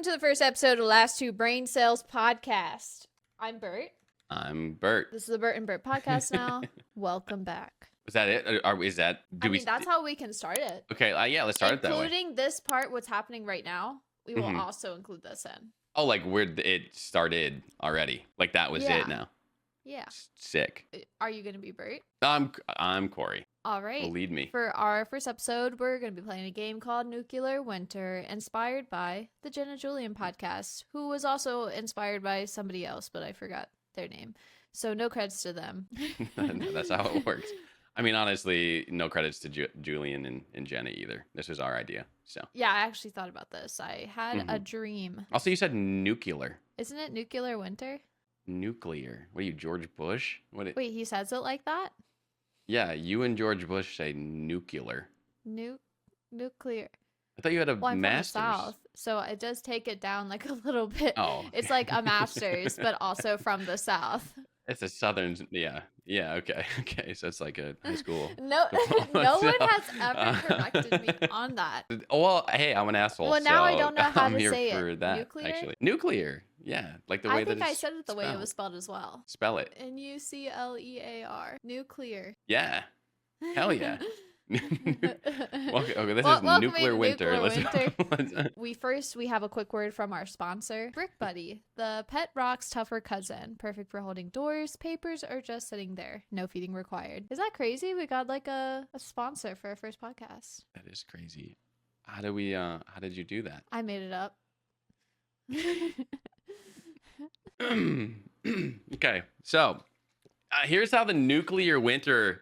Welcome to the first episode of Last Two Braincells podcast. I'm Bert. I'm Bert. This is the Bert and Bert podcast now. Welcome back. Is that it? That's how we can start it. Okay, yeah, let's start it that way. Including this part, what's happening right now, we will also include this in. Oh, like where it started already. Like that was it now. Yeah. Sick. Are you going to be Bert? I'm Corey. All right. Lead me. For our first episode, we're going to be playing a game called Nuclear Winter, inspired by the Jenna Julian podcast, who was also inspired by somebody else, but I forgot their name. So no credits to them. That's how it works. I mean, honestly, no credits to Julian and Jenna either. This was our idea. So yeah, I actually thought about this. I had a dream. Also, you said nuclear. Isn't it Nuclear Winter? Nuclear. What are you, George Bush? Wait, he says it like that? Yeah, you and George Bush say nuclear. Nuclear. I thought you had a well, I'm master's. from the South, so it does take it down like a little bit. Oh. It's like a master's, but also from the South. It's a southern, yeah, okay, so it's like a high school. No one has ever corrected me on that. Well, hey, I'm an asshole. Well, now so I don't know how I'm to here say for it. That, Nuclear? actually. Nuclear, yeah, like the way I think that I it's said it the way it was spelled. spelled as well. Spell it. Nuclear. Nuclear. Yeah, hell yeah. Okay, this is Welcome Nuclear to Winter. Nuclear Winter. We have a quick word from our sponsor, Brick Buddy, the pet rock's tougher cousin, perfect for holding doors, papers, or just sitting there. No feeding required. Is that crazy? We got like a sponsor for our first podcast. That is crazy. How did you do that? I made it up. Okay, so here's how the Nuclear Winter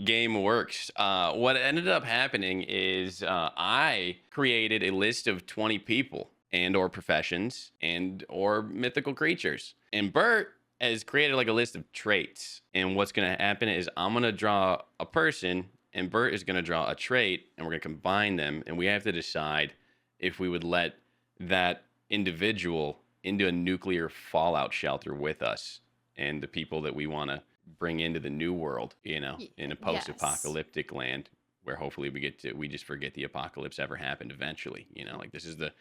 game works. What ended up happening is I created a list of 20 people and or professions and or mythical creatures, and Bert has created like a list of traits. And what's going to happen is I'm going to draw a person and Bert is going to draw a trait, and we're going to combine them, and we have to decide if we would let that individual into a nuclear fallout shelter with us and the people that we want to bring into the new world, in a post-apocalyptic land where hopefully we just forget the apocalypse ever happened eventually. Like this is the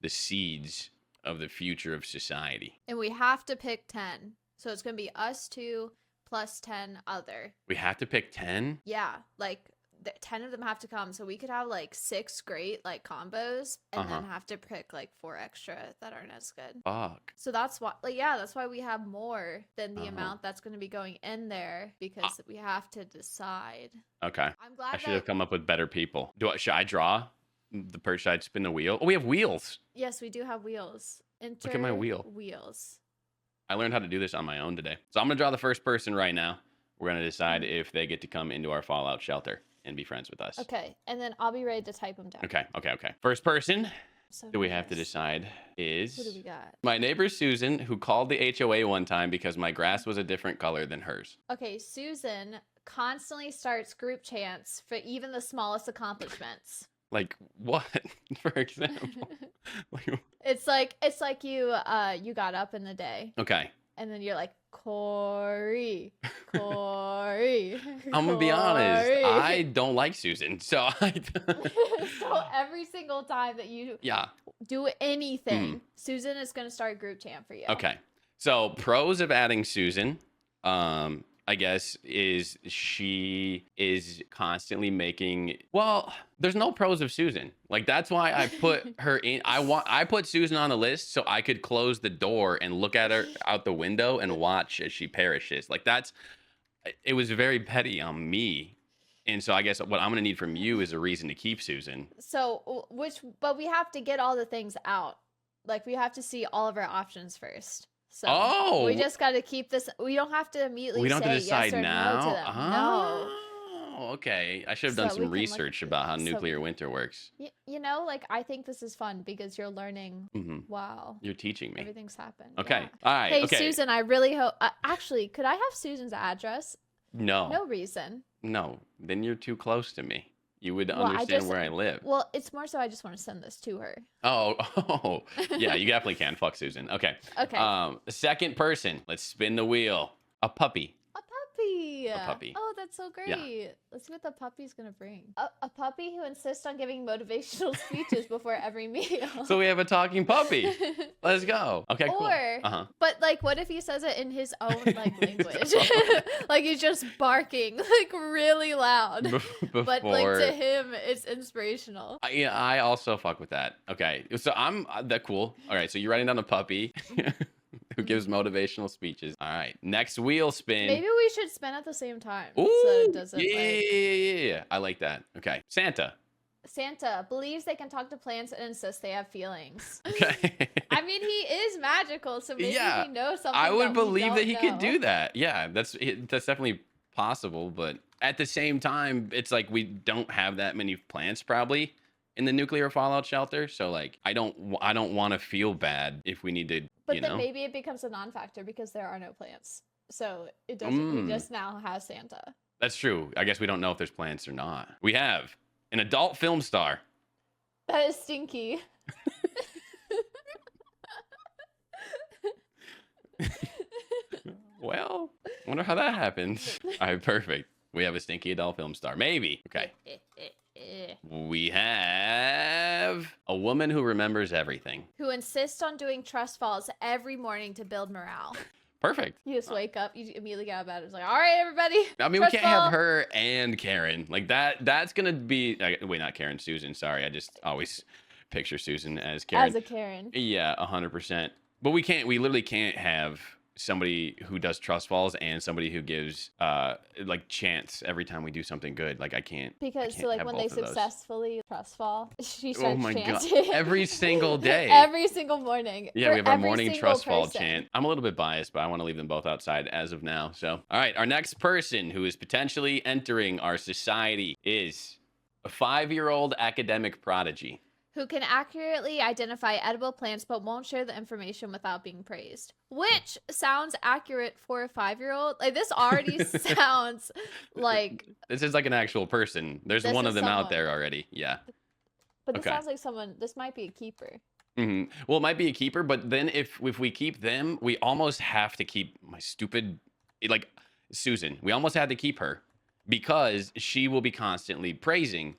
seeds of the future of society. And we have to pick 10. So it's going to be us two plus 10 other. We have to pick 10? Yeah, like 10 of them have to come. So we could have like 6 great like combos and then have to pick like 4 extra that aren't as good. Fuck. So that's why that's why we have more than the amount that's going to be going in there, because we have to decide. Okay. I'm glad I should have come up with better people. Should I draw the person? Should I spin the wheel? Oh, we have wheels. Yes, we do have wheels. Look at my wheel. Wheels. I learned how to do this on my own today. So I'm going to draw the first person right now. We're going to decide if they get to come into our fallout shelter and be friends with us. Okay, and then I'll be ready to type them down. Okay. First person So that we have to decide is... Who do we got? My neighbor Susan, who called the HOA one time because my grass was a different color than hers. Okay, Susan constantly starts group chants for even the smallest accomplishments. Like what, for example? It's like you got up in the day. Okay. And then you're like, Corey. I'm I'm gonna be honest. I don't like Susan, so so every single time that you do anything, Susan is gonna start group chant for you. Okay. So pros of adding Susan, I guess, is she is constantly making. Well, there's no pros of Susan. Like that's why I put her in. I put Susan on the list so I could close the door and look at her out the window and watch as she perishes. Like it was very petty on me. And so I guess what I'm gonna need from you is a reason to keep Susan. So but we have to get all the things out. Like we have to see all of our options first. So we just got to keep this. We don't have to immediately we don't say have to decide yes or now. no to them. No. Okay. I should have done some research about how nuclear winter works. Like I think this is fun because you're learning. Wow. You're teaching me. Everything's happened. Okay. Yeah. All right. Hey, okay. Susan, I really hope. Actually, could I have Susan's address? No. No reason. No. Then you're too close to me. You would understand where I live. Well, it's more so I just want to send this to her. Oh, yeah, you definitely can. Fuck Susan. Okay. Okay. Second person. Let's spin the wheel. A puppy. A puppy. puppy. A puppy. Oh, that's so great. Yeah. Let's see what the puppy's gonna bring. A puppy who insists on giving motivational speeches before every meal. So we have a talking puppy. Let's go. Okay, cool. Or, but like, what if he says it in his own like language? Like he's just barking like really loud. But like to him, it's inspirational. Yeah, I also fuck with that. Okay, so I'm that cool. All right, so you're writing down a puppy who gives motivational speeches. All right, next wheel spin. Maybe we should spin at the same time. Ooh, so it doesn't yeah. I like that. Okay, Santa. Santa believes they can talk to plants and insists they have feelings. Okay. I mean, he is magical, so maybe he knows something. I would believe that he know. could do that. Yeah, that's definitely possible. But at the same time, it's like we don't have that many plants probably in the nuclear fallout shelter. So like, I don't want to feel bad if we need to. But then maybe it becomes a non-factor because there are no plants. So it doesn't. We just now have Santa. That's true. I guess we don't know if there's plants or not. We have an adult film star. That is stinky. Well, I wonder how that happens. All right, perfect. We have a stinky adult film star. Maybe. Okay. We have a woman who remembers everything. Who insists on doing trust falls every morning to build morale. Perfect. You just wake up, you immediately get out of bed. It's like, all right, everybody. I mean, we can't have her and Karen. Like that's going to be, wait, not Karen, Susan. Sorry. I just always picture Susan as Karen. As a Karen. Yeah, 100%. But we literally can't have somebody who does trust falls and somebody who gives like chants every time we do something good. Like I can't so like when they successfully trust fall, she starts oh my chanting. God. Every single day. Every single morning. Yeah, we have our morning trust fall chant. I'm a little bit biased, but I want to leave them both outside as of now. So all right, our next person who is potentially entering our society is a 5-year-old academic prodigy. Who can accurately identify edible plants but won't share the information without being praised. Which sounds accurate for a 5-year-old. Like, this already sounds like... This is like an actual person. There's one of them out there already. Yeah. But this sounds like someone... This might be a keeper. Mm-hmm. Well, it might be a keeper, but then if we keep them, we almost have to keep my stupid... Like, Susan. We almost had to keep her because she will be constantly praising...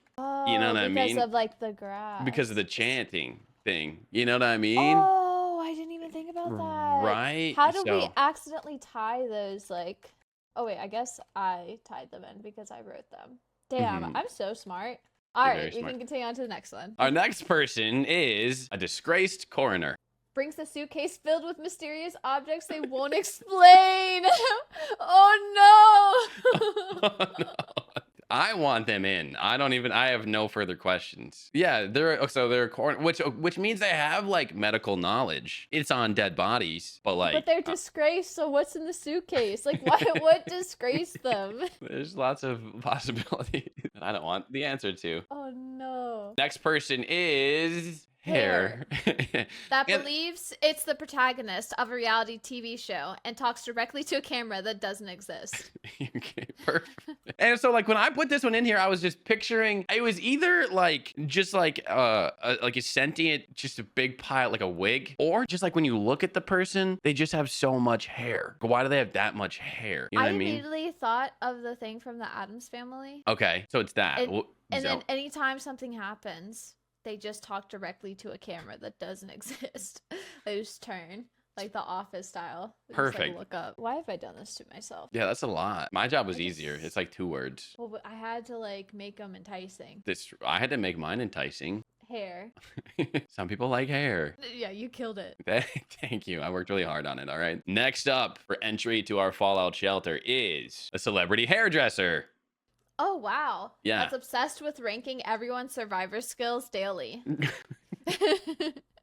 You know what I mean? Because of like the grass. Because of the chanting thing. You know what I mean? Oh, I didn't even think about that. Right? How did we accidentally tie those like... Oh wait, I guess I tied them in because I wrote them. Damn, I'm so smart. All right, we can continue on to the next one. Our next person is a disgraced coroner. Brings the suitcase filled with mysterious objects they won't explain. Oh no! Oh, no. I want them in. I have no further questions. Yeah, they're which means they have like medical knowledge. It's on dead bodies, but they're disgraced, so what's in the suitcase? Like what disgraced them? There's lots of possibilities that I don't want the answer to. Oh no. Next person is Hair. That believes it's the protagonist of a reality TV show and talks directly to a camera that doesn't exist. Okay, perfect. And so like when I put this one in here, I was just picturing it was either like just like a sentient, just a big pile, like a wig, or just like when you look at the person, they just have so much hair. Why do they have that much hair? You know what I mean? I immediately thought of the thing from the Addams Family. Okay, so it's that. And then anytime something happens, they just talk directly to a camera that doesn't exist. They just turn, like the Office style. Perfect. Just, like, look up. Why have I done this to myself? Yeah, that's a lot. My job was easier. It's like 2 words. Well, but I had to like make them enticing. I had to make mine enticing. Hair. Some people like hair. Yeah, you killed it. Thank you. I worked really hard on it. All right. Next up for entry to our Fallout shelter is a celebrity hairdresser. Oh, wow. Yeah. That's obsessed with ranking everyone's survivor skills daily.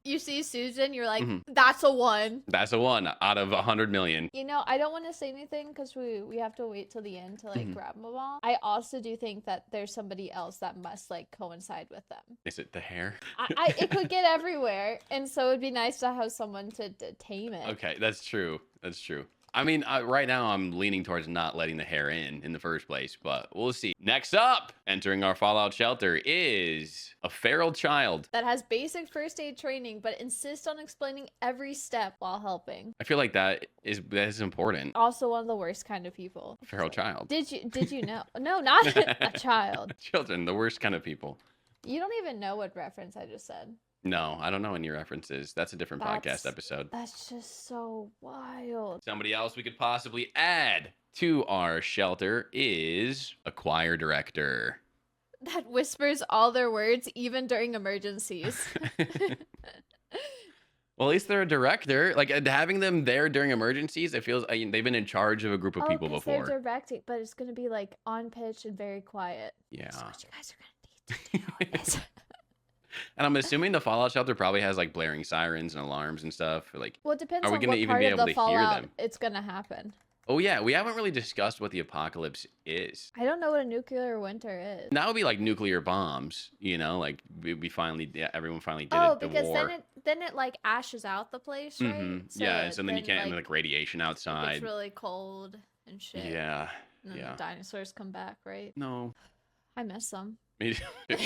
You see Susan, you're like, that's a 1. That's a 1 out of 100 million. You know, I don't want to say anything because we have to wait till the end to like grab them all. I also do think that there's somebody else that must like coincide with them. Is it the hair? It could get everywhere. And so it'd be nice to have someone to tame it. Okay, that's true. That's true. I mean, right now I'm leaning towards not letting the hair in the first place, but we'll see. Next up, entering our fallout shelter is a feral child. That has basic first aid training, but insists on explaining every step while helping. I feel like that is important. Also one of the worst kind of people. A feral child. Did you know? No, not a child. Children, the worst kind of people. You don't even know what reference I just said. No, I don't know any references. That's a different podcast episode. That's just so wild. Somebody else we could possibly add to our shelter is a choir director. That whispers all their words even during emergencies. Well, at least they're a director. Like having them there during emergencies, it feels they've been in charge of a group of people before. They're directing, but it's going to be like on pitch and very quiet. Yeah. So what you guys are going to need to do is... And I'm assuming the fallout shelter probably has like blaring sirens and alarms and stuff. Like, well, it depends are we on gonna what even part be of able the to hear fallout them? it's going to happen. Oh yeah, we haven't really discussed what the apocalypse is. I don't know what a nuclear winter is. That would be like nuclear bombs, you know, like we finally, everyone finally did it. Because the war. then it like ashes out the place, right? Mm-hmm. Yeah, so then you can't like radiation outside. It's really cold and shit. Yeah, and then the dinosaurs come back, right? No, I miss them. Me too.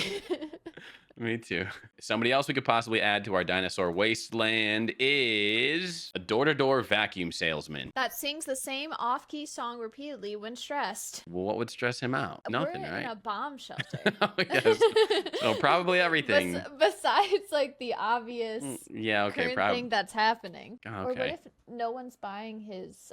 Me too. Somebody else we could possibly add to our dinosaur wasteland is a door-to-door vacuum salesman. That sings the same off-key song repeatedly when stressed. Well, what would stress him out? Nothing, We're right? in a bomb shelter. Oh, yes. So probably everything. Besides, like, the obvious current thing that's happening. Okay. Or what if no one's buying his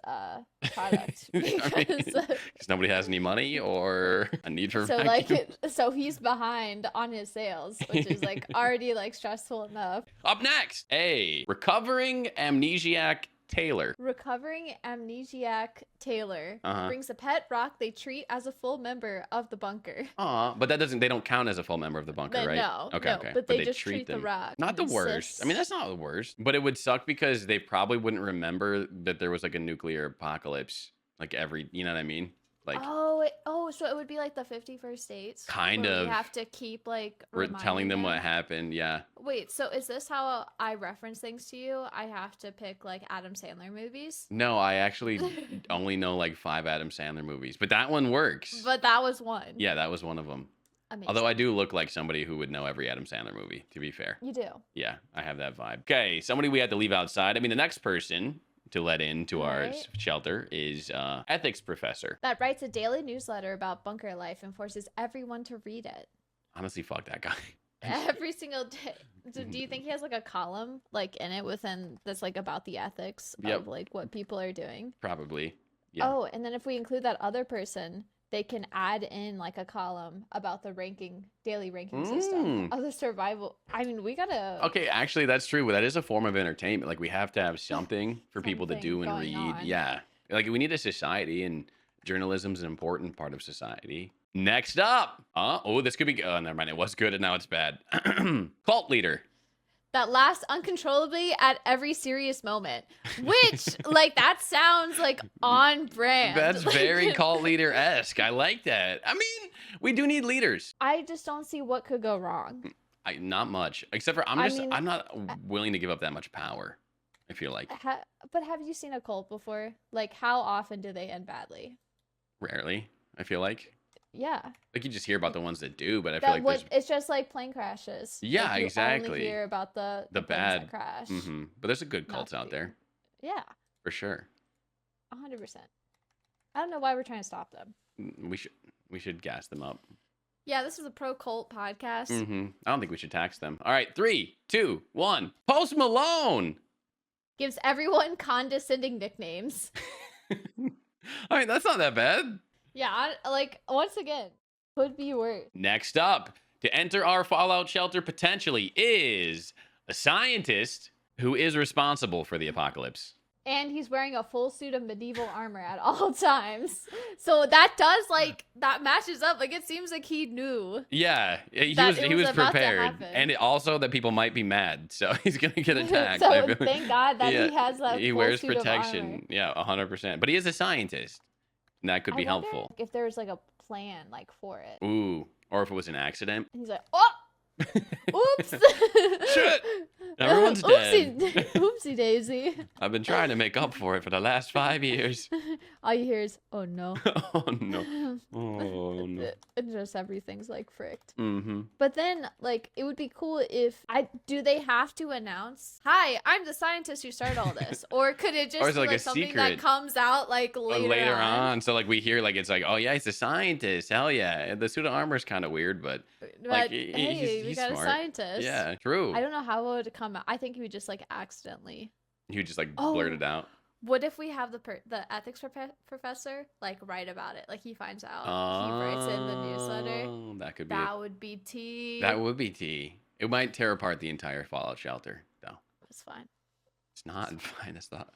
product? Because I mean, nobody has any money or a need for vacuum? So he's behind on his sales, which is like already like stressful enough. Up next, a recovering amnesiac Taylor. Recovering amnesiac Taylor brings a pet rock they treat as a full member of the bunker. But they don't count as a full member of the bunker, right? No. Okay. But they just treat the rock. Not the worst. I mean, that's not the worst. But it would suck because they probably wouldn't remember that there was like a nuclear apocalypse. Like you know what I mean? Like, so it would be like the 51st dates. Kind of. You have to keep like telling them what happened. Yeah. Wait, so is this how I reference things to you? I have to pick like Adam Sandler movies? No, I actually only know like 5 Adam Sandler movies, but that one works. But that was one. Yeah, that was one of them. Amazing. Although I do look like somebody who would know every Adam Sandler movie, to be fair. You do. Yeah, I have that vibe. Okay, somebody we had to leave outside. I mean, the next person to let into our shelter is ethics professor. That writes a daily newsletter about bunker life and forces everyone to read it. Honestly, fuck that guy. Every single day. Do you think he has like a column like in it that's like about the ethics of like what people are doing? Probably. Yeah. Oh, and then if we include that other person, they can add in like a column about the daily ranking system of the survival. I mean, we gotta. Okay, actually, that's true. That is a form of entertainment. Like we have to have something for people to do and read. On. Yeah, like we need a society, and journalism's an important part of society. Next up, this could be. Oh, never mind. It was good, and now it's bad. Cult leader. That laughs uncontrollably at every serious moment, which like that sounds like on brand. That's very cult leader-esque. I like that. I mean, we do need leaders. I just don't see what could go wrong. Not much, except for I'm not willing to give up that much power. I feel like. But have you seen a cult before? Like, how often do they end badly? Rarely, I feel like. Yeah. Like you just hear about the ones that do, but I feel like it's just like plane crashes. Yeah, like exactly. Only hear about the bad that crash. But there's a good cults out there. Yeah. For sure. 100%. I don't know why we're trying to stop them. We should gas them up. Yeah, this is a pro cult podcast. I don't think we should tax them. All right, 3, 2, 1. Post Malone gives everyone condescending nicknames. I mean, that's not that bad. Yeah, like, once again, could be worse. Next up, to enter our fallout shelter potentially is a scientist who is responsible for the apocalypse. And he's wearing a full suit of medieval armor at all times. So that that matches up. Like, it seems like he knew. Yeah, he was prepared. And also that people might be mad. So he's going to get attacked. So thank God that he has that he full wears suit protection. Of armor. Yeah, 100%. But he is a scientist. And that could be helpful. If there was like a plan like for it. Ooh, or if it was an accident. And he's like, oh! Oops. Shit. Everyone's dead. Oopsie daisy. I've been trying to make up for it for the last 5 years. All you hear is, oh no. Oh no. Oh no. And just everything's like fricked. Mm-hmm. But then, like, it would be cool if do they have to announce, "Hi, I'm the scientist who started all this," or could it just Or is be it like like a something secret? that comes out like later on? So like we hear like it's like, oh yeah, he's a scientist. Hell yeah. The suit of armor is kind of weird, but like hey, we he's got smart. a scientist. Yeah, true. I don't know how it would come out. I think he would just like accidentally. He would just like blurt it out. What if we have the ethics professor like write about it? Like he finds out, he writes it in the newsletter. That could be. That would be tea. That would be tea. It might tear apart the entire Fallout shelter, though. It's fine. It's not fine. It's not.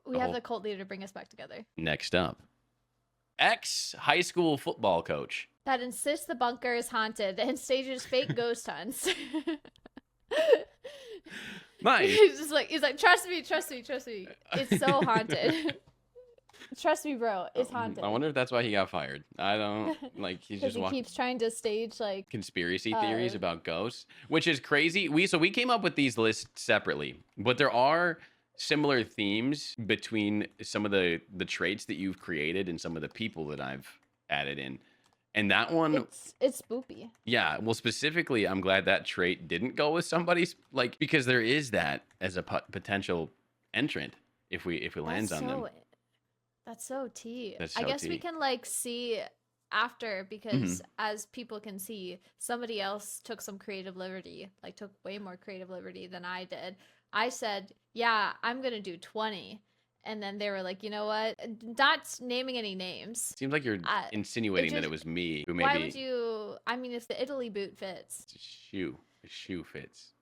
We have the cult leader to bring us back together. Next up, ex-high school football coach That insists the bunker is haunted and stages fake ghost hunts. Nice. he's like, trust me. It's so haunted. Trust me, bro. It's haunted. I wonder if that's why he got fired. I don't like. He's just he keeps trying to stage like conspiracy theories about ghosts, which is crazy. We came up with these lists separately, but there are similar themes between some of the traits that you've created and some of the people that I've added in. And that one, it's spoopy. Yeah, well, specifically, I'm glad that trait didn't go with somebody's, like, because there is that as a potential entrant if it lands on them. That's so tea. That's so I guess tea. we can like see after because as people can see, somebody else took some creative liberty, like took way more creative liberty than I did. I said, yeah, I'm gonna do 20. And then they were like, you know what? Not naming any names. Seems like you're insinuating that it was me who maybe. Why would you? I mean, if the Italy boot fits. A shoe fits.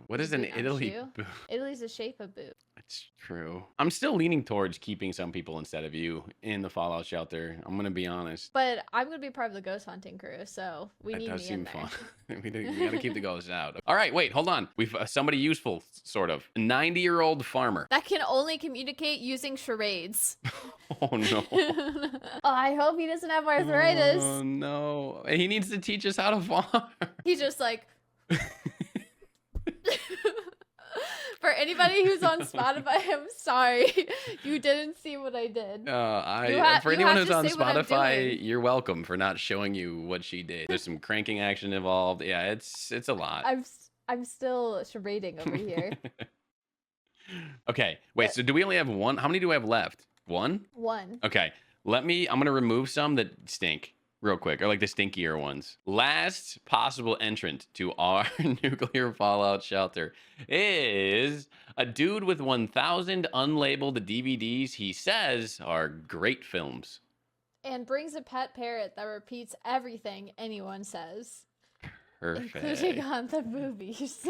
What is an Italy boot? Italy's the shape of boot. That's true. I'm still leaning towards keeping some people instead of you in the Fallout shelter. I'm gonna be honest. But I'm gonna be part of the ghost hunting crew, so we need me in there. Fun. we gotta keep the ghosts out. All right, wait, hold on. We've somebody useful, sort of. A 90-year-old farmer that can only communicate using charades. Oh no. Oh, I hope he doesn't have arthritis. Oh no. He needs to teach us how to farm. He's just like. For anybody who's on Spotify, I'm sorry. You didn't see what I did. For anyone who's on Spotify, you're welcome for not showing you what she did. There's some cranking action involved. Yeah, it's a lot. I'm still charading over here. Okay, wait, so do we only have one? How many do we have left? One? One. Okay, I'm going to remove some that stink. Real quick, or like the stinkier ones. Last possible entrant to our nuclear fallout shelter is a dude with 1,000 unlabeled DVDs he says are great films. And brings a pet parrot that repeats everything anyone says. Perfect. Including on the movies.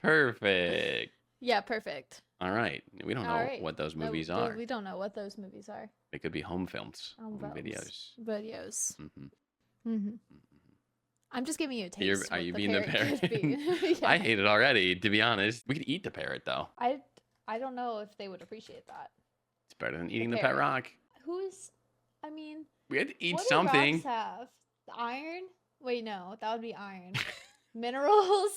Perfect. Yeah, perfect. All right. We don't know what those movies are. We don't know what those movies are. It could be home films. Videos. Mm-hmm. I'm just giving you a taste. Are you being the parrot? Yeah. I hate it already, to be honest. We could eat the parrot, though. I don't know if they would appreciate that. It's better than eating the pet rock. We had to eat something. What do rocks have? Iron? Wait, no. That would be iron. Minerals?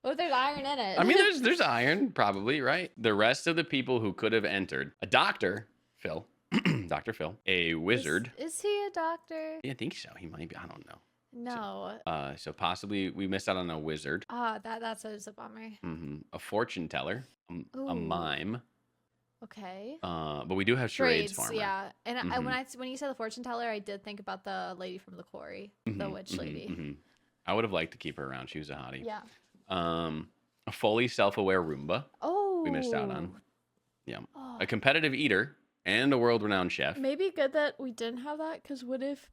What if there's iron in it? I mean, there's iron, probably, right? The rest of the people who could have entered. A doctor, Phil. Dr. Phil. A wizard. Is he a doctor? Yeah, I think so. He might be. I don't know. No. So possibly we missed out on a wizard. That's a bummer. Mm-hmm. A fortune teller. A mime. Okay. But we do have charades farmer. Yeah. And when you said the fortune teller, I did think about the lady from the quarry, the witch lady. Mm-hmm. I would have liked to keep her around. She was a hottie. Yeah. A fully self-aware Roomba. Oh. We missed out on. Yeah. Oh. A competitive eater and a world-renowned chef. Maybe good that we didn't have that, because what if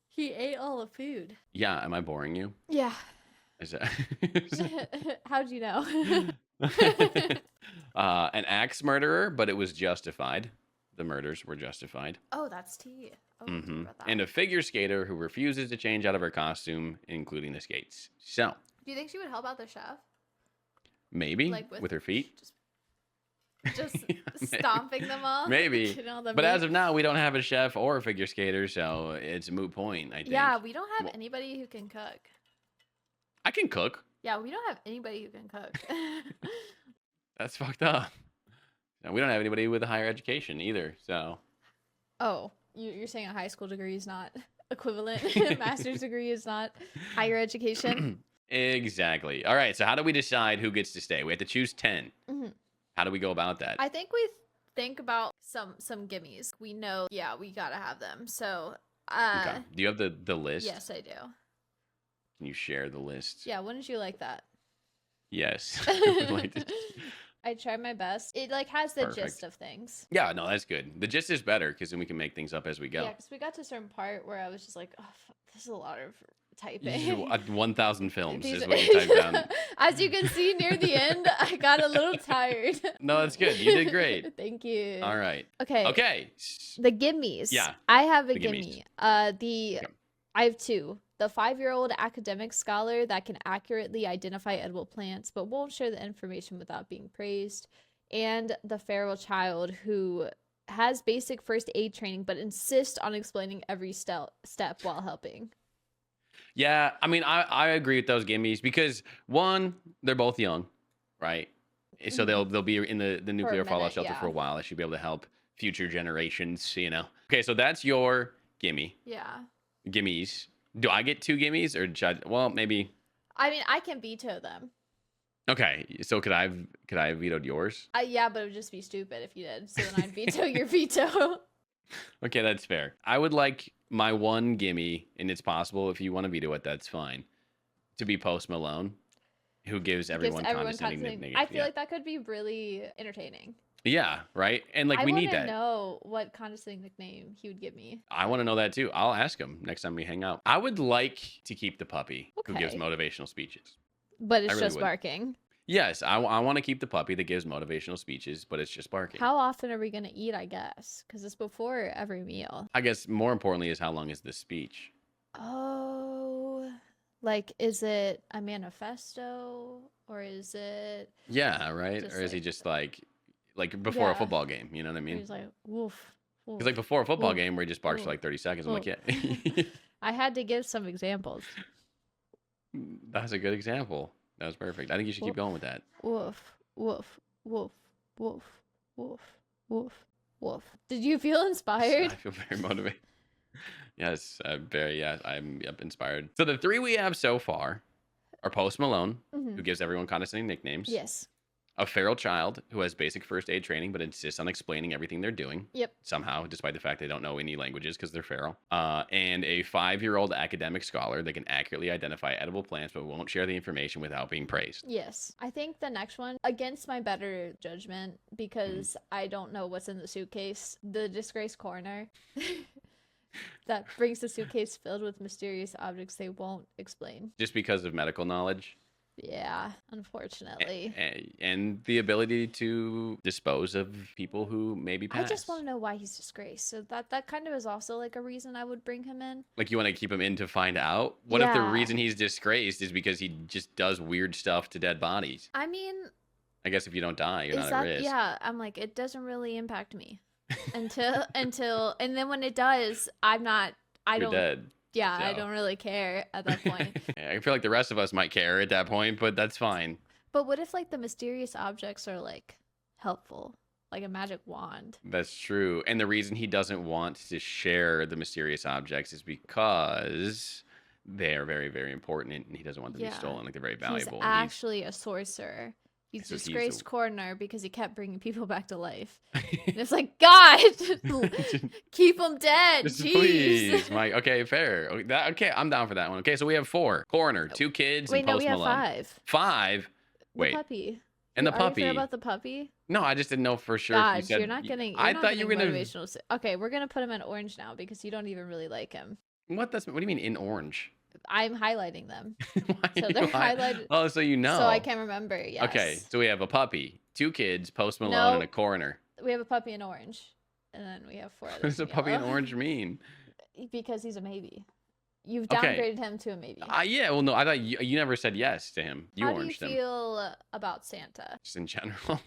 he ate all the food? Yeah. Am I boring you? Yeah. Is that? How'd you know? An axe murderer, but it was justified. The murders were justified. Oh, that's tea. And a figure skater who refuses to change out of her costume, including the skates. So. Do you think she would help out the chef? Maybe with her feet. Just stomping them all. Maybe. Getting all the But as meat. of now, we don't have a chef or a figure skater, so it's a moot point, I think. Yeah, we don't have Well, anybody who can cook. I can cook. Yeah, we don't have anybody who can cook. That's fucked up. And we don't have anybody with a higher education either, so. Oh, you're saying a high school degree is not equivalent. Master's degree is not higher education. Exactly. All right, so how do we decide who gets to stay? We have to choose 10. Mhm. How do we go about that? I think we think about some gimmies. We know, yeah, we gotta have them. So, Okay. Do you have the list? yes, I do. Can you share the list? Yeah, wouldn't you like that? Yes. I would like to- I try my best. It like has the Perfect. gist of things. Yeah, no, that's good. The gist is better because then we can make things up as we go. Yeah, because we got to a certain part where I was just like, oh, fuck, this is a lot of You typing. just- 1,000 films These- is what you typed down. As you can see near the end, I got a little tired. No, that's good. You did great. Thank you. All right. Okay. Okay. The gimmies. Yeah, I have a the gimmies. gimme. Okay. I have two. The 5-year-old academic scholar that can accurately identify edible plants but won't share the information without being praised. And the feral child who has basic first aid training but insists on explaining every step while helping. Yeah, I mean, I agree with those gimmies because one, they're both young, right? So Mhm. they'll be in the nuclear a fallout minute, shelter yeah. for a while. They should be able to help future generations, you know. Okay, so that's your gimme. Yeah. Gimmies. Do I get 2 gimmies or should I, well, maybe. I mean, I can veto them. Okay, so could I have vetoed yours? Yeah, but it would just be stupid if you did. So then I'd veto your veto. Okay, that's fair. I would like my one gimme, and it's possible if you want to veto it, that's fine. To be Post Malone, who gives everyone condescending nicknames. I feel like that could be really entertaining. Yeah, right. And like I we need wanna that. know what condescending nickname he would give me. I want to know that too. I'll ask him next time we hang out. I would like to keep the puppy who gives Okay. motivational speeches. But it's really just would. barking. Yes, I want to keep the puppy that gives motivational speeches, but it's just barking. How often are we gonna eat? I guess because it's before every meal. I guess more importantly is how long is this speech? Oh, like is it a manifesto or is it? Yeah, right. Just Or is he like- just like before a Yeah. football game? You know what I mean? He's like woof. woof. Because like before a football Ooh. game where he just barks for Ooh. like 30 seconds, I'm like, Ooh. yeah. I had to give some examples. That's a good example. That was perfect. I think you should keep Well- going with that. Woof, woof, woof, woof, woof, woof, woof. Did you feel inspired? I feel very motivated. Yes, I'm inspired. So the 3 we have so far are Post Malone, Mhm. who gives everyone condescending nicknames. Yes. A feral child who has basic first aid training but insists on explaining everything they're doing. Yep. Somehow, despite the fact they don't know any languages because they're feral. And a 5-year-old academic scholar that can accurately identify edible plants but won't share the information without being praised. Yes. I think the next one, against my better judgment, because I don't know what's in the suitcase, the disgraced coroner that brings the suitcase filled with mysterious objects they won't explain. Just because of medical knowledge. Yeah, unfortunately. And the ability to dispose of people who maybe I pass. just want to know why he's disgraced. So that kind of is also like a reason I would bring him in. Like you want to keep him in to find out? What if the Yeah. reason he's disgraced is because he just does weird stuff to dead bodies? I mean, I guess if you don't die, you're is not that at risk. yeah, I'm like it doesn't really impact me until and then when it does, I You're don't dead. yeah, I so. don't really care at that point. I feel like the rest of us might care at that point, but that's fine. But what if like the mysterious objects are like helpful? Like a magic wand. That's true. And the reason he doesn't want to share the mysterious objects is because they are very, very important and he doesn't want them to be Yeah. stolen. Like they're very valuable. He's and actually a sorcerer. He's So he's disgraced a- coroner because he kept bringing people back to life. And it's like, God, keep them dead. Just Jeez. please, Mike. Okay, fair. Okay, I'm down for that one. Okay, so we have 4. Coroner, 2 kids, Wait, and no, Post we have Malone. 5. 5? The Wait, puppy. and the Are you puppy. sure about the puppy? No, I just didn't know for sure. If you God, said, you're not getting. You're I not thought you were getting gonna. motivational. Okay, we're gonna put him in orange now because you don't even really like him. What? What do you mean in orange? I'm highlighting them, Why so are they're you hi- highlighted. Oh, so you know. So I can remember. Yes. Okay, so we have a puppy, 2 kids, Post Malone, No. and a coroner. We have a puppy in orange, and then we have 4 What others. does a in puppy in yellow. orange mean? Because he's a maybe. You've Okay. downgraded him to a maybe. Yeah. Well, no, I thought you never said yes to him. You How do you oranged him. feel about Santa? Just in general.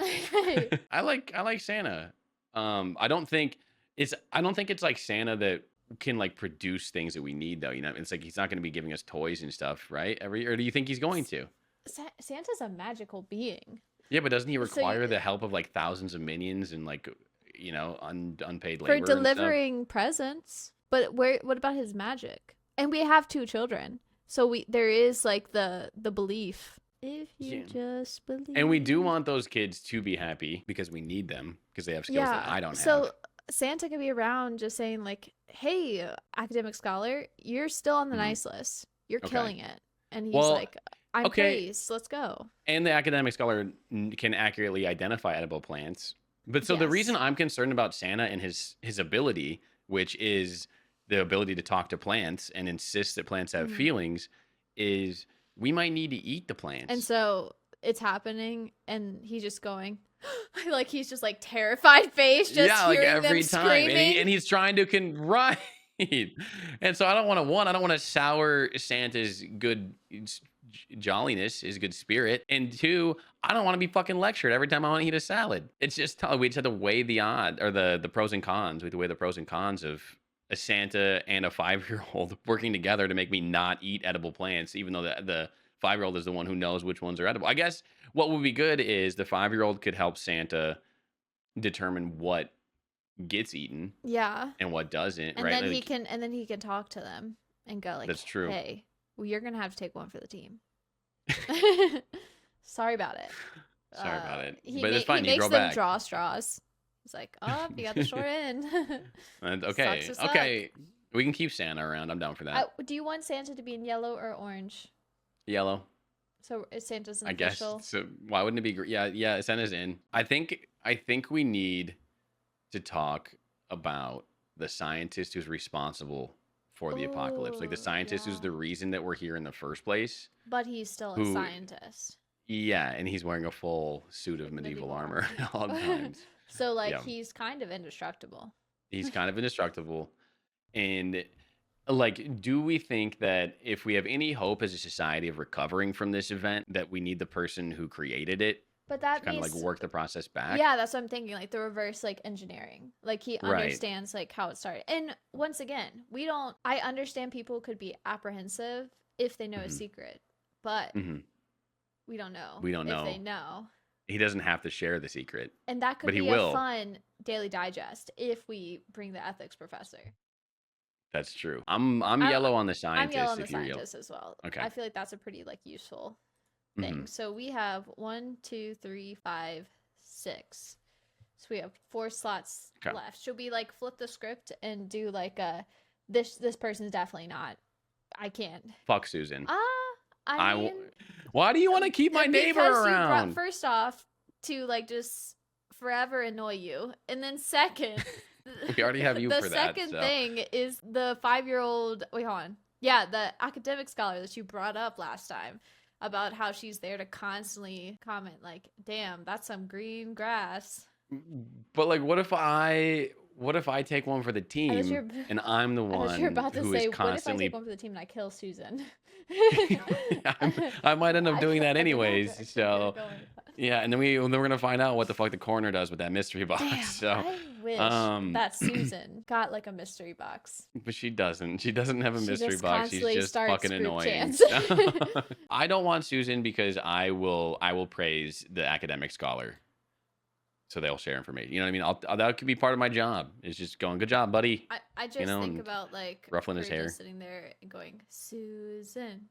I like Santa. I don't think it's like Santa that can like produce things that we need though. You know, it's like he's not going to be giving us toys and stuff, right? Or do you think he's going to? Santa's a magical being. Yeah, but doesn't he So require the help of like thousands of minions and like unpaid for labor and stuff? delivering presents. But what about his magic? And we have 2 children. So there is like the belief. If you just believe. And we do want those kids to be happy because we need them because they have skills that I don't have. So Santa could be around just saying like, "Hey, academic scholar, you're still on the nice list. You're killing it." And he's like, "I'm praised. Let's go." And the academic scholar can accurately identify edible plants. But so the reason I'm concerned about Santa and his ability, which is the ability to talk to plants and insist that plants have feelings, is we might need to eat the plants. And so it's happening, and he's just going, like he's just like terrified face, just like hearing every them time, screaming. and he's trying to right. And so I don't want to sour Santa's good jolliness, his good spirit, and 2, I don't want to be fucking lectured every time I want to eat a salad. It's just we just have to weigh the odd or the pros and cons. We have to weigh the pros and cons of a Santa and a 5-year-old working together to make me not eat edible plants, even though the 5-year-old is the one who knows which ones are edible. I guess what would be good is the 5-year-old could help Santa determine what gets eaten, and what doesn't, and right? Then he can talk to them and go like, "That's true. Hey, well, you're gonna have to take one for the team. Sorry about it. Sorry about it. But it's fine. He You makes grow them back. draw straws. It's like, oh, you got the short end. And okay. We can keep Santa around. I'm down for that. Do you want Santa to be in yellow or orange? Yellow. So is Santa's an I official? guess. So why wouldn't it be? Yeah. Santa's in. I think we need to talk about the scientist who's responsible for the apocalypse. Like the scientist who's the reason that we're here in the first place. But he's still a scientist. Yeah, and he's wearing a full suit of medieval armor at all times. So like he's kind of indestructible. He's kind of indestructible. And like, do we think that if we have any hope as a society of recovering from this event, that we need the person who created it but that to kind of like work the process back? Yeah, that's what I'm thinking. Like the reverse like engineering. Like he understands like how it started. And once again, I understand people could be apprehensive if they know a secret, but we don't know. We don't know if they know. He doesn't have to share the secret. And that could be a fun daily digest if we bring the ethics professor. That's true. I'm yellow on the scientist. I'm yellow on the scientist as well. Okay. I feel like that's a pretty like useful thing. So we have 1, 2, 3, 5, 6. So we have 4 slots left. Should we like flip the script and do like this person's definitely not. I can't. Fuck Susan. I mean, why do you want to keep my neighbor around? First off, to like just forever annoy you, and then second, we already have you for that. The second thing is the 5-year-old. Wait, hold on. Yeah, the academic scholar that you brought up last time about how she's there to constantly comment like, "Damn, that's some green grass." But like, what if I take one for the team and I'm the one you're about to who say, is constantly? What if I take one for the team and I kill Susan? I might end up doing that anyways. So yeah, and then we're gonna find out what the fuck the coroner does with that mystery box. Damn, so I wish that Susan got like a mystery box. But she doesn't. She doesn't have a mystery box. She's just fucking annoying. I don't want Susan because I will praise the academic scholar. So they'll share information. You know what I mean? That could be part of my job. Is just going, good job, buddy. I just think about like ruffling his hair, just sitting there and going, Susan.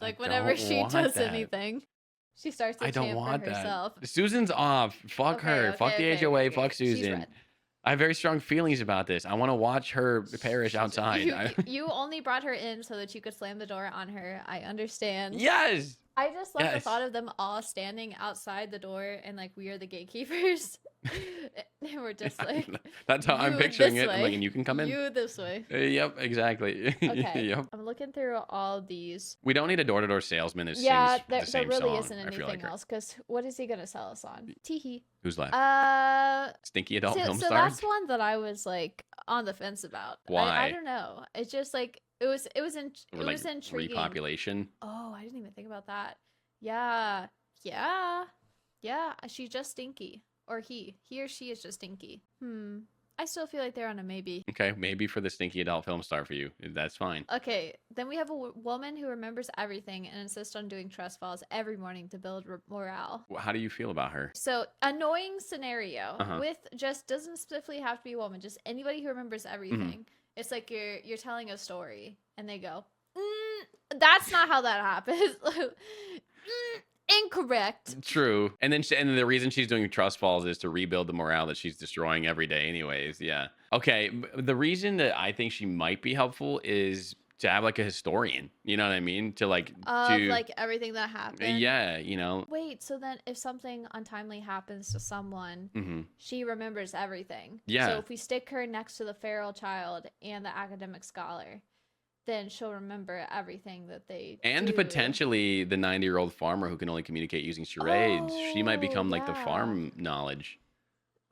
Like whenever she does anything, she starts to chant for herself. Susan's off. Fuck her. Fuck the HOA. Fuck Susan. I have very strong feelings about this. I want to watch her perish outside. You only brought her in so that you could slam the door on her. I understand. Yes. I just love the thought of them all standing outside the door and like we are the gatekeepers. And we're just like, that's how I'm picturing it. I'm like, and you can come in. You this way. Yep, exactly. Okay. Yep. I'm looking through all these. We don't need a door-to-door salesman that sings the same there really song. isn't anything else because what is he gonna sell us on? Teehee. Who's left? Stinky adult film so stars. that's one that I was like on the fence about. Why? I don't know. It's just like Or it like was intriguing. repopulation. Oh, I didn't even think about that. Yeah. Yeah. Yeah, she's just stinky. Or he or she is just stinky. I still feel like they're on a maybe. Okay, maybe for the stinky adult film star for you. That's fine. Okay, then we have a woman who remembers everything and insists on doing trust falls every morning to build morale. How do you feel about her? So, annoying scenario Uh-huh. with just doesn't specifically have to be a woman, just anybody who remembers everything. It's like you're telling a story and they go, that's not how that happens. Incorrect. True. And then the reason she's doing trust falls is to rebuild the morale that she's destroying every day anyways. Yeah. Okay, the reason that I think she might be helpful is to have like a historian, you know what I mean? To like Of like everything that happened. yeah, you know. Wait, so then if something untimely happens to someone, she remembers everything. Yeah. So if we stick her next to the feral child and the academic scholar, then she'll remember everything that they And do. potentially the 90-year-old farmer who can only communicate using charades. She might become like the yeah. farm knowledge.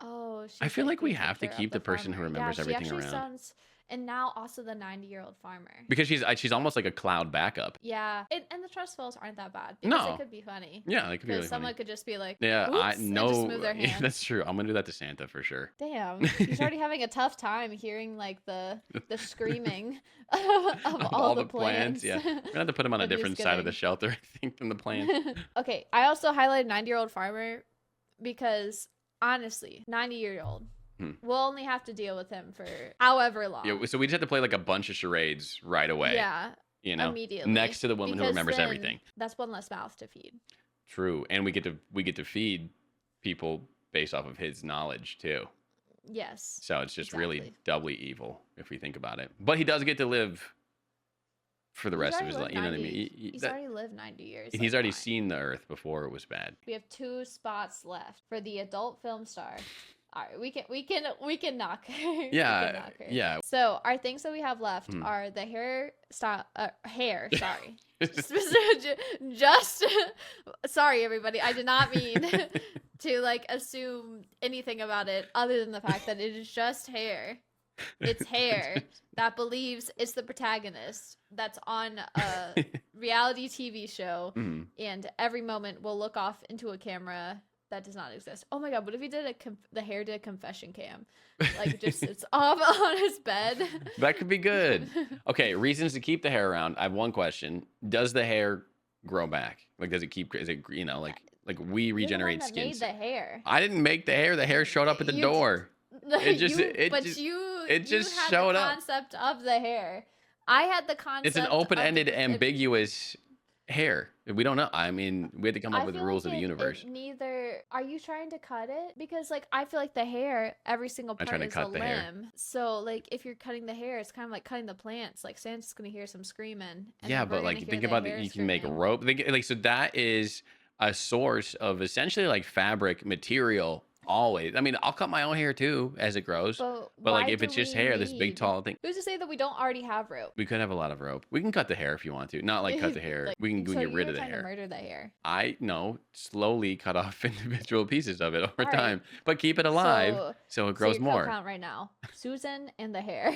Oh, I feel like we have to care of keep the person who farmer. remembers she everything actually around. Sounds, and now also the 90-year-old farmer. Because she's almost like a cloud backup. Yeah, and the trust falls aren't that bad because No. it could be funny. Yeah, it could be really someone funny. could just be like, Yeah, oops, I know. and just move their Yeah, hand. that's true. I'm gonna do that to Santa for sure. Damn, he's already having a tough time hearing like the screaming of all the plants. Yeah, we're gonna have to put him on a that he's different side of the giving. shelter, I think, from the plant. Okay, I also highlighted 90-year-old farmer because honestly, 90-year-old. We'll only have to deal with him for however long. Yeah, so we just have to play like a bunch of charades right away. Yeah, you know, immediately next to the woman who because remembers then everything. That's one less mouth to feed. True, and we get to feed people based off of his knowledge too. Yes. So it's just exactly. really doubly evil if we think about it. But he does get to live for the rest of his life. You know what I mean? He's already lived 90 years. He's already seen the earth before it was bad. We have 2 spots left for the adult film star. All right, we can knock her. Yeah, yeah. So our things that we have left are the hair. Sorry, just sorry, everybody. I did not mean to like assume anything about it other than the fact that it is just hair. It's hair that believes it's the protagonist that's on a reality TV show, and every moment will look off into a camera that does not exist. Oh my god, what if he did the hair did a confession cam? Like just sits off on his bed. That could be good. Okay, reasons to keep the hair around. I have one question. Does the hair grow back? Like does it keep, is it, you know, like we regenerate You're the one that skin? made the hair. I didn't make the hair. The hair showed up at the door. It just had showed the up. concept of the hair. I had the concept. It's an open-ended, ambiguous hair. We don't know. I mean, we had to come up with the rules of the universe. Neither. Are you trying to cut it? Because like I feel like the hair, every single part is a limb. So like if you're cutting the hair, it's kind of like cutting the plants. Like Santa's gonna hear some screaming. Yeah, but like think about it. You can make rope. Like so that is a source of essentially like fabric material. Always. I mean, I'll cut my own hair too as it grows. But like if it's just hair, this big tall thing. Who's to say that we don't already have rope? We could have a lot of rope. We can cut the hair if you want to. Not like cut the hair. Like, we can get rid of the hair. To murder the hair. I know. Slowly cut off individual pieces of it over time, but keep it alive so it grows more. Count right now. Susan and the hair.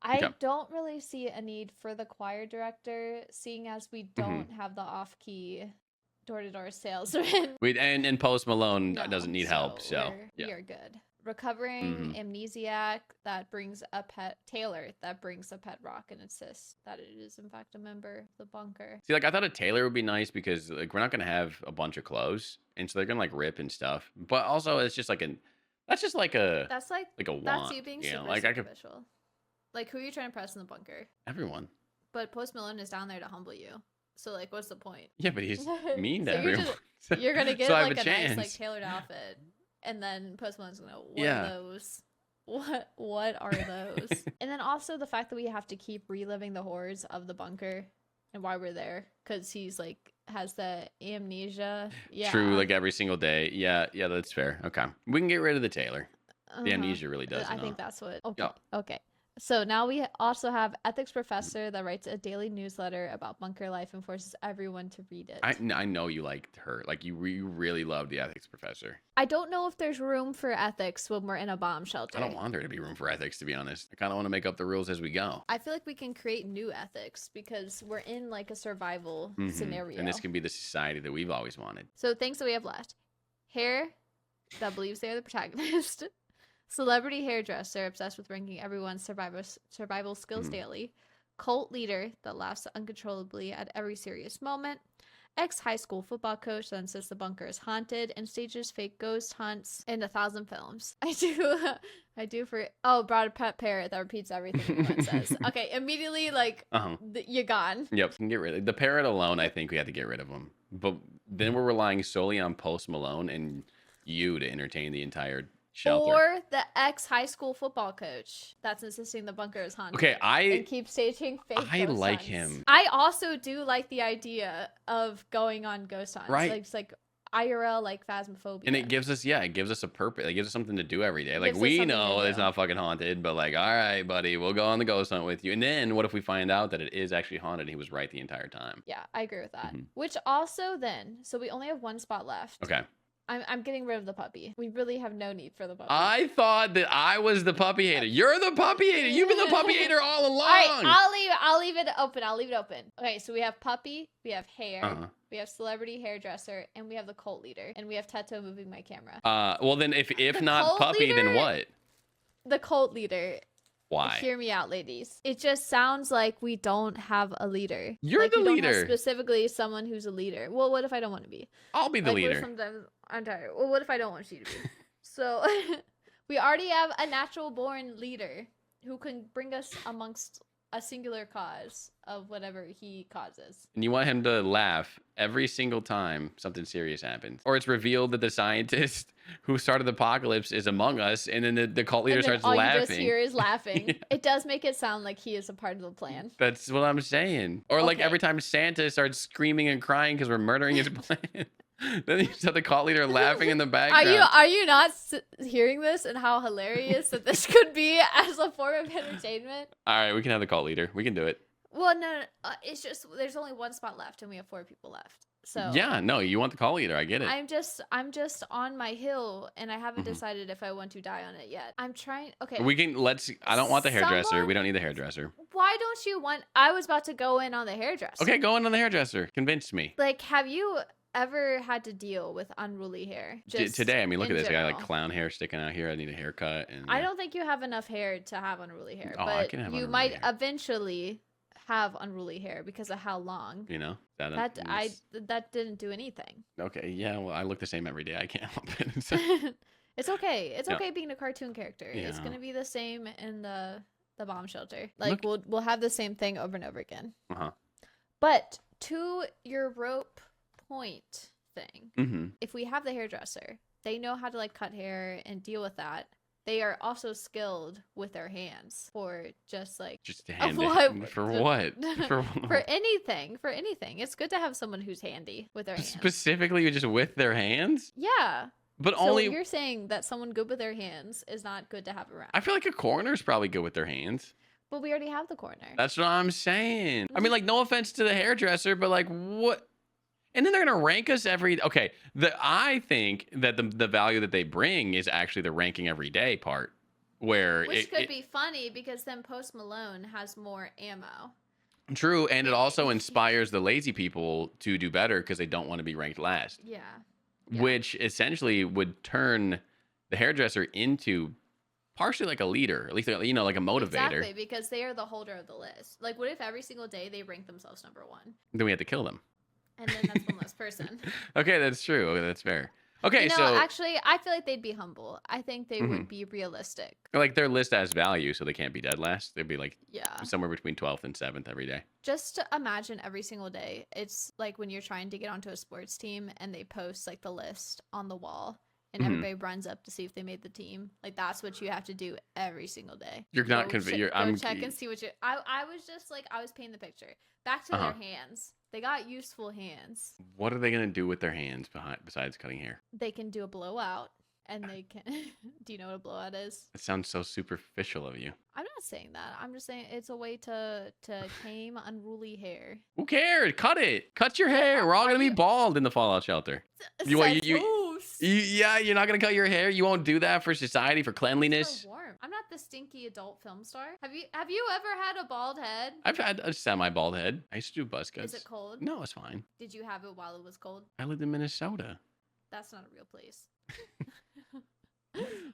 I don't really see a need for the choir director, seeing as we don't have the off-key door-to-door salesman. And Post Malone doesn't need help, so you're good. Recovering amnesiac that brings a pet Taylor that brings a pet rock and insists that it is in fact a member of the bunker. See, like I thought a tailor would be nice because like we're not gonna have a bunch of clothes, and so they're gonna like rip and stuff. But also, it's just like that's a want. That's you being super like superficial. Like who are you trying to press in the bunker? Everyone. But Post Malone is down there to humble you. So like, what's the point? Yeah, but he's mean to everyone. You're gonna get so like a nice like tailored outfit, and then Post Malone's gonna what are those? What are those? And then also the fact that we have to keep reliving the horrors of the bunker and why we're there, because he's like has the amnesia. Yeah. True, like every single day. Yeah, that's fair. Okay, we can get rid of the tailor. The amnesia really does. I think that's what. Okay. Yeah. Okay. So now we also have ethics professor that writes a daily newsletter about bunker life and forces everyone to read it. I know you liked her. Like you really loved the ethics professor. I don't know if there's room for ethics when we're in a bomb shelter. I don't want there to be room for ethics, to be honest. I kind of want to make up the rules as we go. I feel like we can create new ethics because we're in like a survival scenario. And this can be the society that we've always wanted. So things that we have left. Hair that believes they're the protagonist. Celebrity hairdresser obsessed with ranking everyone's survival skills daily. Cult leader that laughs uncontrollably at every serious moment. Ex-high school football coach that insists the bunker is haunted and stages fake ghost hunts in 1,000 films. I do brought a pet parrot that repeats everything everyone says. Okay, immediately like you're gone. Yep, can get rid of the parrot alone. I think we had to get rid of him, but then we're relying solely on Post Malone and you to entertain the entire shelter. Or the ex-high school football coach that's insisting the bunker is haunted. Okay, and keep staging fake ghost like hunts. him. I also do like the idea of going on ghost hunts. Right. Like, it's like IRL, like phasmophobia. And it gives us a purpose. It gives us something to do every day. Like, we know it's not fucking haunted, but like, all right, buddy, we'll go on the ghost hunt with you. And then what if we find out that it is actually haunted and he was right the entire time? Yeah, I agree with that. Which also then, so we only have one spot left. Okay. I'm getting rid of the puppy. We really have no need for the puppy. I thought that I was the puppy hater. You're the puppy hater. You've been the puppy hater all along. All right, I'll leave it open. Okay, so we have puppy, we have hair, we have celebrity hairdresser, and we have the cult leader, and we have Teto moving my camera. Well then, if not puppy, then what? The cult leader. Why? Hear me out, ladies. It just sounds like we don't have a leader. You're like, the we don't leader. have specifically someone who's a leader. Well, what if I don't want to be? I'll be the leader. Sometimes I'm tired. Well, what if I don't want you to be? So we already have a natural born leader who can bring us amongst a singular cause of whatever he causes. And you want him to laugh every single time something serious happens. Or it's revealed that the scientist who started the apocalypse is among us, and then the cult leader starts laughing. All you just hear is laughing. Yeah. It does make it sound like he is a part of the plan. That's what I'm saying. Or like every time Santa starts screaming and crying because we're murdering his plan. Then you just have the cult leader laughing in the background. Are you not hearing this and how hilarious that this could be as a form of entertainment? All right, we can have the cult leader. We can do it. Well, no, it's just there's only one spot left and we have 4 people left. So yeah, no, you want the cult leader. I get it. I'm just on my hill and I haven't decided if I want to die on it yet. I'm trying. Okay. I don't want the hairdresser. We don't need the hairdresser. Why don't you want? I was about to go in on the hairdresser. Okay, go in on the hairdresser. Convince me. Like, have you ever had to deal with unruly hair? Today, I mean, look at this guy, like clown hair sticking out here. I need a haircut. And I don't think you have enough hair to have unruly hair, but I can have you might eventually have unruly hair because of how long. You know that didn't do anything. Okay, yeah. Well, I look the same every day. I can't help it. It's okay. It's okay being a cartoon character. Yeah. It's gonna be the same in the bomb shelter. Like we'll have the same thing over and over again. But to your rope point thing, if we have the hairdresser, they know how to like cut hair and deal with that. They are also skilled with their hands for just hand for anything. It's good to have someone who's handy with their hands. Specifically, just with their hands. Yeah. But so you're saying that someone good with their hands is not good to have around. I feel like a coroner's probably good with their hands. But we already have the coroner. That's what I'm saying. I mean, like, no offense to the hairdresser, but like, what? And then they're gonna rank us okay. I think that the value that they bring is actually the ranking every day part, which could be funny because then Post Malone has more ammo. True, and it also inspires the lazy people to do better because they don't want to be ranked last. Yeah. Which essentially would turn the hairdresser into partially like a leader, at least like a motivator. Exactly, because they are the holder of the list. Like, what if every single day they rank themselves number 1? Then we have to kill them. And then that's one less person. Okay, that's true. Okay, that's fair. Okay, so actually, I feel like they'd be humble. I think they would be realistic. Like, their list has value, so they can't be dead last. They'd be like somewhere between 12th and 7th every day. Just to imagine every single day. It's like when you're trying to get onto a sports team and they post like the list on the wall. And everybody runs up to see if they made the team. Like, that's what you have to do every single day. You're not convinced. I'm check and see what you. I was just like, I was painting the picture. Back to their hands. They got useful hands. What are they gonna do with their hands besides cutting hair? They can do a blowout, and they can. Do you know what a blowout is? It sounds so superficial of you. I'm not saying that. I'm just saying it's a way to tame unruly hair. Who cares? Cut it. Cut your hair. We're all Are gonna be you- bald in the fallout shelter. You, Says you, who's? yeah, you're not gonna cut your hair. You won't do that for society, for cleanliness. For warm. I'm not the stinky adult film star. Have you ever had a bald head? I've had a semi-bald head. I used to do buzz cuts. Is it cold? No, it's fine. Did you have it while it was cold? I lived in Minnesota. That's not a real place.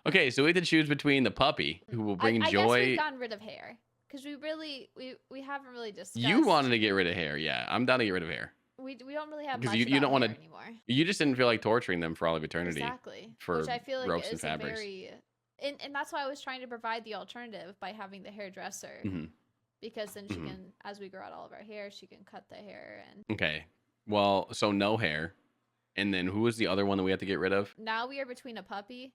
Okay, so we had to choose between the puppy, who will bring I joy. guess we've gotten rid of hair because we haven't really discussed. You wanted to get rid of hair, yeah. I'm down to get rid of hair. We don't really have 'Cause much you about don't wanna- hair anymore. You just didn't feel like torturing them for all of eternity. Exactly. for Which I feel like ropes and is a fabrics. very and that's why I was trying to provide the alternative by having the hairdresser Mhm. because then she Mhm. can, as we grow out all of our hair, she can cut the hair. And Okay. Well, so no hair. And then who was the other one that we had to get rid of? now we are between a puppy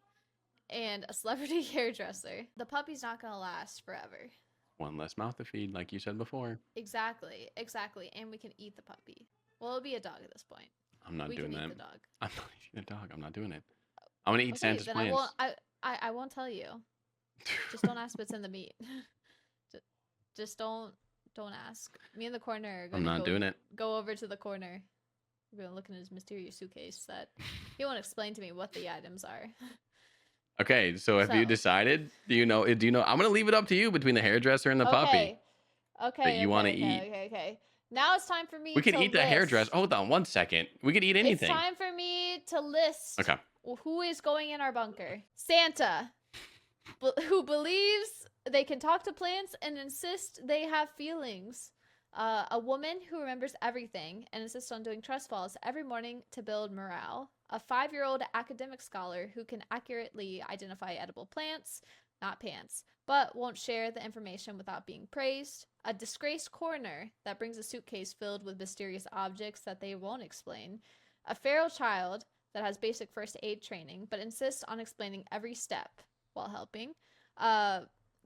and a celebrity hairdresser. The puppy's not gonna last forever. One less mouth to feed, like you said before. Exactly. And we can eat the puppy. Well, it'll be a dog at this point. I'm not We doing can that. eat the dog. I'm not eating the dog. I'm not doing it. I'm gonna eat Okay, Santa's then plants. I won't tell you. Just don't ask what's in the meat. Just don't ask. Me and the corner are I'm gonna not doing it. go over to the corner. We're gonna look in his mysterious suitcase that he won't explain to me what the items are. Okay, so have you So- decided? Do you know? I'm gonna leave it up to you between the hairdresser and the puppy. Okay. that you wanna okay, eat. Okay. Now it's time for me. We can to eat the list. hairdresser. Hold on 1 second. We could eat anything. It's time for me to list. Okay. Who is going in our bunker? Santa, who believes they can talk to plants and insist they have feelings. A woman who remembers everything and insists on doing trust falls every morning to build morale. A 5-year-old academic scholar who can accurately identify edible plants, not pants, but won't share the information without being praised. A disgraced coroner that brings a suitcase filled with mysterious objects that they won't explain. A feral child that has basic first aid training but insists on explaining every step while helping.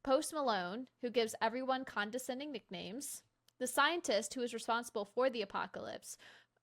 Post Malone, who gives everyone condescending nicknames. The scientist who is responsible for the apocalypse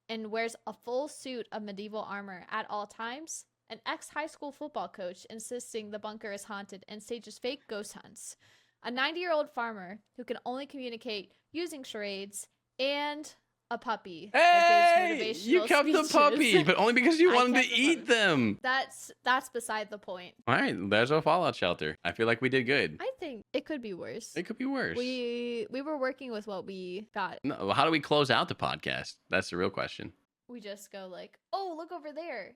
and wears a full suit of medieval armor at all times. An ex-high school football coach insisting the bunker is haunted and stages fake ghost hunts. A 90-year-old farmer who can only communicate using charades. And a puppy. that Hey, gives you motivational kept the speeches. puppy, but only because you I wanted to kept the eat puppy. them. That's beside the point. All right, there's a fallout shelter. I feel like we did good. I think it could be worse. It could be worse. We were working with what we got. No, how do we close out the podcast? That's the real question. We just go like, oh, look over there.